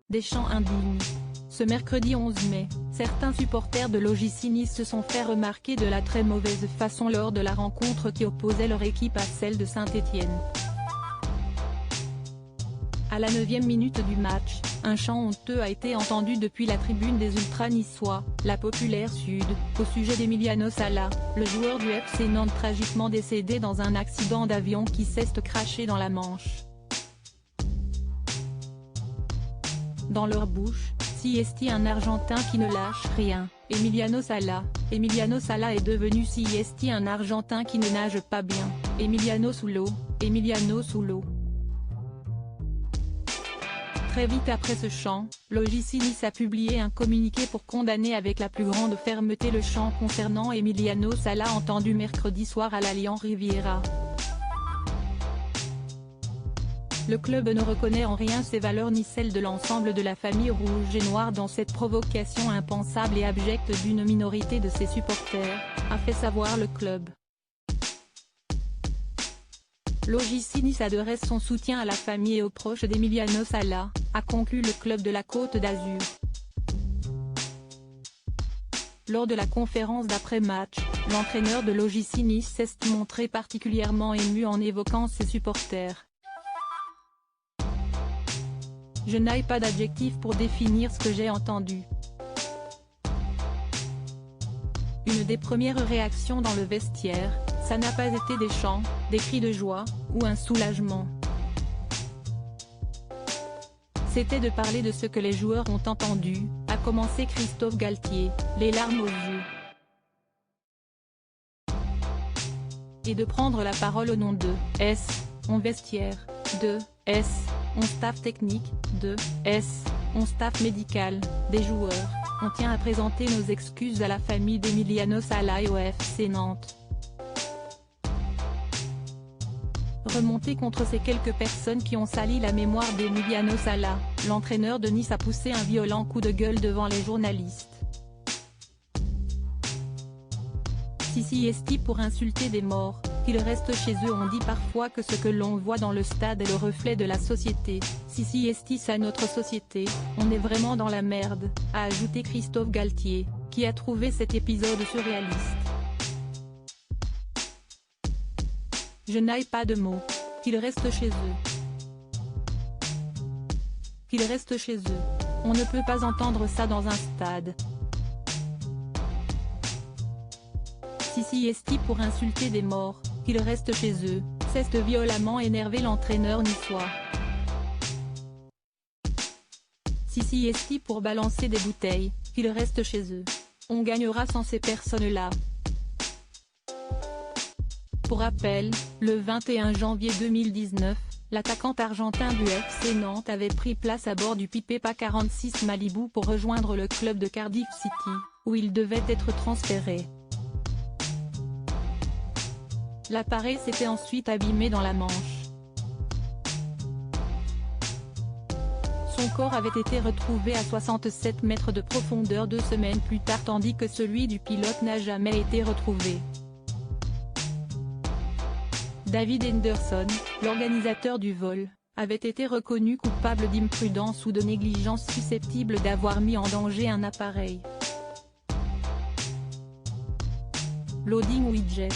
Deschamps indigne. Ce mercredi 11 mai, certains supporters de l'OGC Nice se sont fait remarquer de la très mauvaise façon lors de la rencontre qui opposait leur équipe à celle de Saint-Étienne. À la 9e minute du match, un chant honteux a été entendu depuis la tribune des ultras niçois, la Populaire Sud, au sujet d'Emiliano Sala, le joueur du FC Nantes tragiquement décédé dans un accident d'avion qui s'est craché dans la Manche. Dans leur bouche, Siesti, un Argentin qui ne lâche rien, Emiliano Sala est devenu Siesti, un Argentin qui ne nage pas bien, Emiliano sous l'eau. Très vite après ce chant, l'OGC Nice a publié un communiqué pour condamner avec la plus grande fermeté le chant concernant Emiliano Sala entendu mercredi soir à l'Allianz Riviera. Le club ne reconnaît en rien ses valeurs ni celles de l'ensemble de la famille rouge et noire dans cette provocation impensable et abjecte d'une minorité de ses supporters, a fait savoir le club. L'OGC Nice adresse son soutien à la famille et aux proches d'Emiliano Sala, a conclu le club de la Côte d'Azur. Lors de la conférence d'après-match, l'entraîneur de l'OGC Nice s'est montré particulièrement ému en évoquant ses supporters. Je n'ai pas d'adjectif pour définir ce que j'ai entendu. Une des premières réactions dans le vestiaire, ça n'a pas été des chants, des cris de joie, ou un soulagement. C'était de parler de ce que les joueurs ont entendu, a commencé Christophe Galtier, les larmes aux yeux. Et de prendre la parole au nom de S, on vestiaire, de S, on staff technique, de S, on staff médical, des joueurs. On tient à présenter nos excuses à la famille d'Emiliano Sala et au FC Nantes. Remonté contre ces quelques personnes qui ont sali la mémoire d'Emiliano Sala, l'entraîneur de Nice a poussé un violent coup de gueule devant les journalistes. Siesti pour insulter des morts, qu'ils restent chez eux. On dit parfois que ce que l'on voit dans le stade est le reflet de la société. Siesti c'est notre société, on est vraiment dans la merde, a ajouté Christophe Galtier, qui a trouvé cet épisode surréaliste. Je n'ai pas de mots. Qu'ils restent chez eux. Qu'ils restent chez eux. On ne peut pas entendre ça dans un stade. Siesti pour insulter des morts, qu'ils restent chez eux, s'est violemment énervé l'entraîneur niçois. Siesti pour balancer des bouteilles, qu'ils restent chez eux. On gagnera sans ces personnes-là. Pour rappel, le 21 janvier 2019, l'attaquant argentin du FC Nantes avait pris place à bord du Pipepa 46 Malibu pour rejoindre le club de Cardiff City, où il devait être transféré. L'appareil s'était ensuite abîmé dans la Manche. Son corps avait été retrouvé à 67 mètres de profondeur 2 semaines plus tard tandis que celui du pilote n'a jamais été retrouvé. David Henderson, l'organisateur du vol, avait été reconnu coupable d'imprudence ou de négligence susceptible d'avoir mis en danger un appareil. Loading widget.